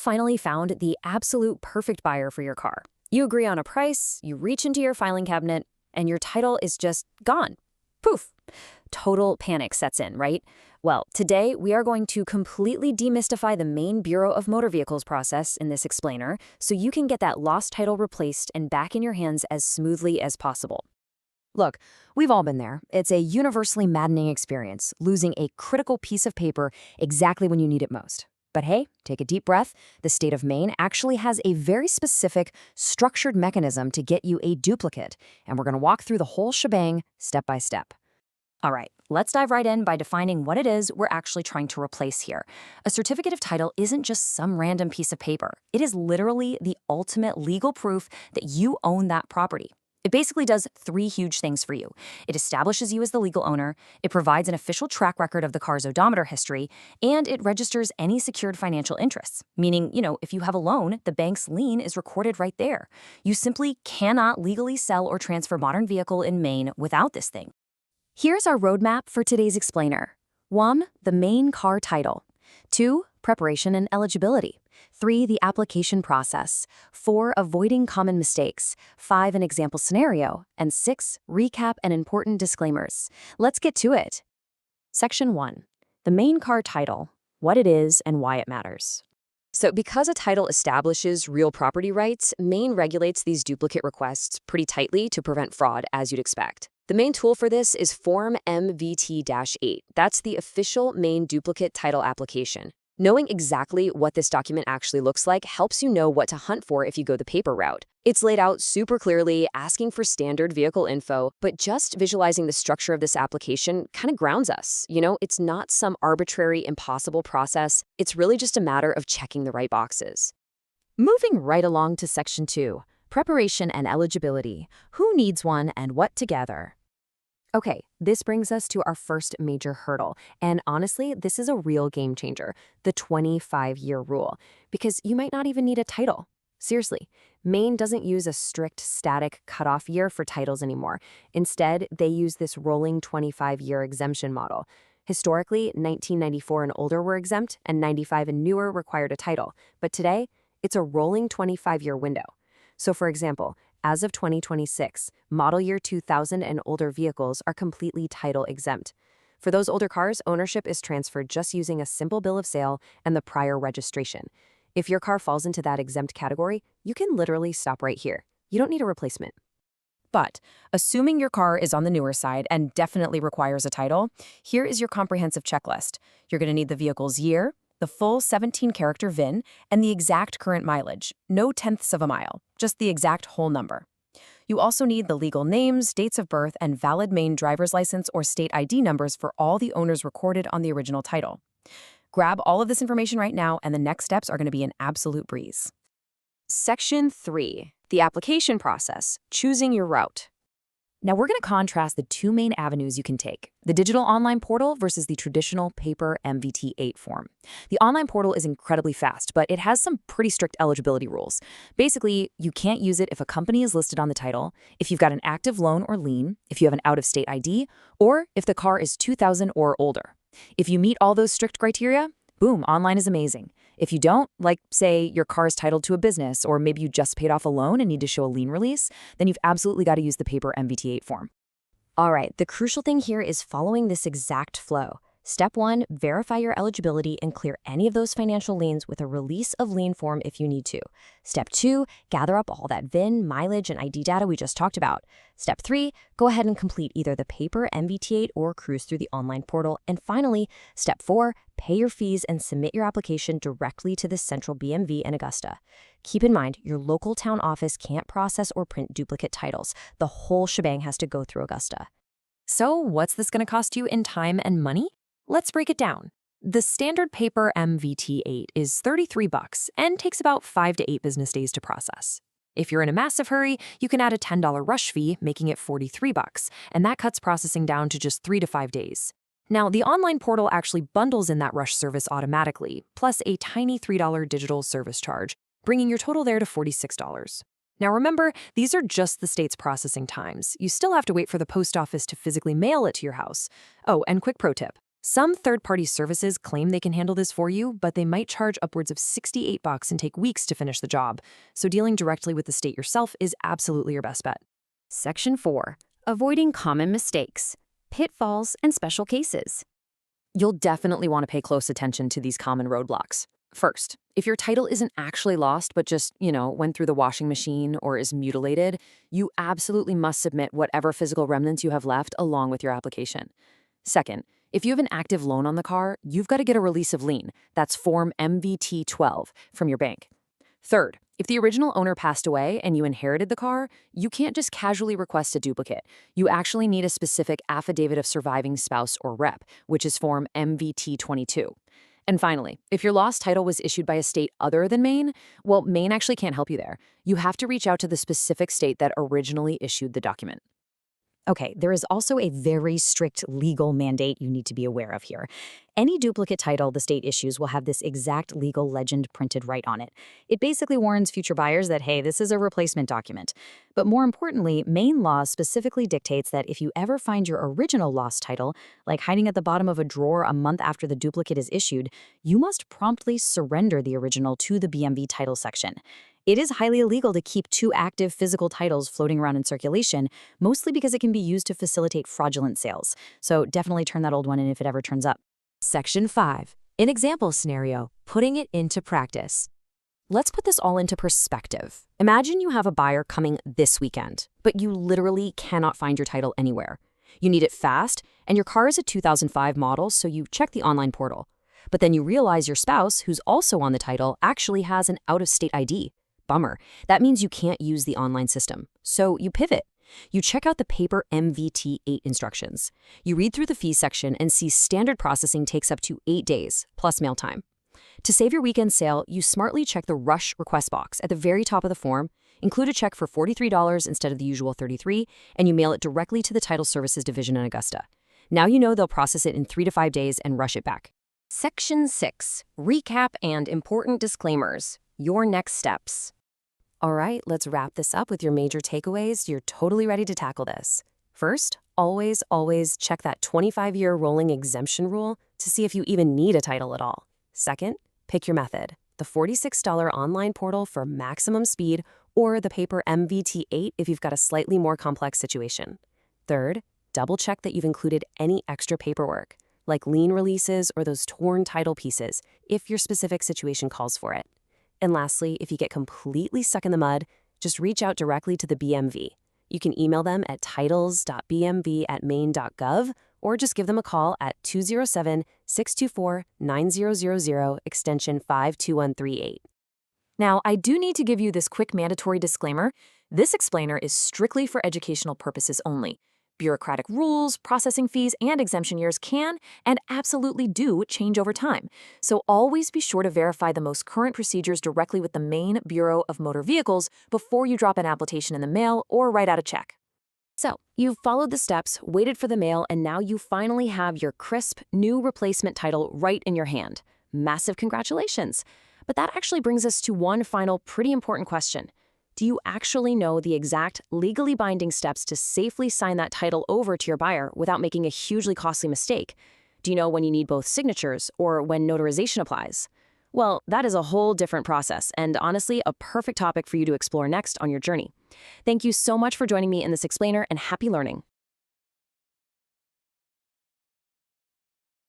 finally found the absolute perfect buyer for your car. You agree on a price, you reach into your filing cabinet, and your title is just gone. Poof! Total panic sets in, right? Well, today we are going to completely demystify the Maine Bureau of Motor Vehicles process in this explainer so you can get that lost title replaced and back in your hands as smoothly as possible. Look, we've all been there. It's a universally maddening experience, losing a critical piece of paper exactly when you need it most. But hey, take a deep breath. The state of Maine actually has a very specific, structured mechanism to get you a duplicate, and we're going to walk through the whole shebang step by step. All right, let's dive right in by defining what it is we're actually trying to replace here. A certificate of title isn't just some random piece of paper. It is literally the ultimate legal proof that you own that property. It basically does three huge things for you. It establishes you as the legal owner, it provides an official track record of the car's odometer history, and it registers any secured financial interests. Meaning, if you have a loan, the bank's lien is recorded right there. You simply cannot legally sell or transfer modern vehicle in Maine without this thing. Here's our roadmap for today's explainer. 1. The Maine car title. 2. Preparation and eligibility. 3. The application process. 4. Avoiding common mistakes. 5. An example scenario. And 6. Recap and important disclaimers. Let's get to it. Section 1. The Maine car title. What it is and why it matters. So because a title establishes real property rights, Maine regulates these duplicate requests pretty tightly to prevent fraud, as you'd expect. The main tool for this is Form MVT-8. That's the official Maine duplicate title application. Knowing exactly what this document actually looks like helps you know what to hunt for if you go the paper route. It's laid out super clearly, asking for standard vehicle info, but just visualizing the structure of this application kind of grounds us. It's not some arbitrary, impossible process. It's really just a matter of checking the right boxes. Moving right along to Section 2, Preparation and Eligibility. Who needs one and what together? Okay, this brings us to our first major hurdle, and honestly, this is a real game changer, the 25-year rule, because you might not even need a title. Seriously, Maine doesn't use a strict, static cutoff year for titles anymore. Instead, they use this rolling 25-year exemption model. Historically, 1994 and older were exempt, and 95 and newer required a title, but today, it's a rolling 25-year window. So for example, as of 2026, model year 2000 and older vehicles are completely title exempt. For those older cars, ownership is transferred just using a simple bill of sale and the prior registration. If your car falls into that exempt category, you can literally stop right here. You don't need a replacement. But assuming your car is on the newer side and definitely requires a title, here is your comprehensive checklist. You're going to need the vehicle's year, the full 17-character VIN, and the exact current mileage, no tenths of a mile, just the exact whole number. You also need the legal names, dates of birth, and valid Maine driver's license or state ID numbers for all the owners recorded on the original title. Grab all of this information right now, and the next steps are going to be an absolute breeze. Section 3. The application process, choosing your route. Now we're going to contrast the two main avenues you can take, the digital online portal versus the traditional paper MVT-8 form. The online portal is incredibly fast, but it has some pretty strict eligibility rules. Basically, you can't use it if a company is listed on the title, if you've got an active loan or lien, if you have an out-of-state ID, or if the car is 2000 or older. If you meet all those strict criteria, boom, online is amazing. If you don't, like say your car is titled to a business or maybe you just paid off a loan and need to show a lien release, then you've absolutely got to use the paper MVT-8 form. All right, the crucial thing here is following this exact flow. Step 1, verify your eligibility and clear any of those financial liens with a release of lien form if you need to. Step 2, gather up all that VIN, mileage, and ID data we just talked about. Step 3, go ahead and complete either the paper MVT-8 or cruise through the online portal. And finally, Step 4, pay your fees and submit your application directly to the central BMV in Augusta. Keep in mind, your local town office can't process or print duplicate titles. The whole shebang has to go through Augusta. So what's this going to cost you in time and money? Let's break it down. The standard paper MVT-8 is $33 and takes about 5 to 8 business days to process. If you're in a massive hurry, you can add a $10 rush fee, making it $43, and that cuts processing down to just 3 to 5 days. Now, the online portal actually bundles in that rush service automatically, plus a tiny $3 digital service charge, bringing your total there to $46. Now remember, these are just the state's processing times. You still have to wait for the post office to physically mail it to your house. Oh, and quick pro tip. Some third-party services claim they can handle this for you, but they might charge upwards of $68 and take weeks to finish the job. So dealing directly with the state yourself is absolutely your best bet. Section 4. Avoiding common mistakes, pitfalls, and special cases. You'll definitely want to pay close attention to these common roadblocks. First, if your title isn't actually lost but just, went through the washing machine or is mutilated, you absolutely must submit whatever physical remnants you have left along with your application. Second, if you have an active loan on the car, you've got to get a release of lien, that's Form MVT-12, from your bank. Third, if the original owner passed away and you inherited the car, you can't just casually request a duplicate. You actually need a specific affidavit of surviving spouse or rep, which is Form MVT-22. And finally, if your lost title was issued by a state other than Maine, well, Maine actually can't help you there. You have to reach out to the specific state that originally issued the document. Okay, there is also a very strict legal mandate you need to be aware of here. Any duplicate title the state issues will have this exact legal legend printed right on it. It basically warns future buyers that, hey, this is a replacement document. But more importantly, Maine law specifically dictates that if you ever find your original lost title, like hiding at the bottom of a drawer a month after the duplicate is issued, you must promptly surrender the original to the BMV title section. It is highly illegal to keep two active physical titles floating around in circulation, mostly because it can be used to facilitate fraudulent sales. So definitely turn that old one in if it ever turns up. Section 5. An example scenario, putting it into practice. Let's put this all into perspective. Imagine you have a buyer coming this weekend, but you literally cannot find your title anywhere. You need it fast, and your car is a 2005 model, so you check the online portal. But then you realize your spouse, who's also on the title, actually has an out-of-state ID. Bummer. That means you can't use the online system. So you pivot. You check out the paper MVT-8 instructions. You read through the fees section and see standard processing takes up to 8 days, plus mail time. To save your weekend sale, you smartly check the rush request box at the very top of the form, include a check for $43 instead of the usual $33, and you mail it directly to the Title Services Division in Augusta. Now you know they'll process it in 3 to 5 days and rush it back. Section 6. Recap and important disclaimers. Your next steps. All right, let's wrap this up with your major takeaways. You're totally ready to tackle this. First, always check that 25-year rolling exemption rule to see if you even need a title at all. Second, pick your method, the $46 online portal for maximum speed or the paper MVT-8 if you've got a slightly more complex situation. Third, double-check that you've included any extra paperwork, like lien releases or those torn title pieces, if your specific situation calls for it. And lastly, if you get completely stuck in the mud, just reach out directly to the BMV. You can email them at titles.bmv@maine.gov or just give them a call at 207-624-9000, extension 52138. Now, I do need to give you this quick mandatory disclaimer. This explainer is strictly for educational purposes only. Bureaucratic rules, processing fees, and exemption years can and absolutely do change over time. So always be sure to verify the most current procedures directly with the Maine Bureau of Motor Vehicles before you drop an application in the mail or write out a check. So, you've followed the steps, waited for the mail, and now you finally have your crisp, new replacement title right in your hand. Massive congratulations! But that actually brings us to one final pretty important question. Do you actually know the exact legally binding steps to safely sign that title over to your buyer without making a hugely costly mistake? Do you know when you need both signatures or when notarization applies? Well, that is a whole different process and honestly a perfect topic for you to explore next on your journey. Thank you so much for joining me in this explainer and happy learning.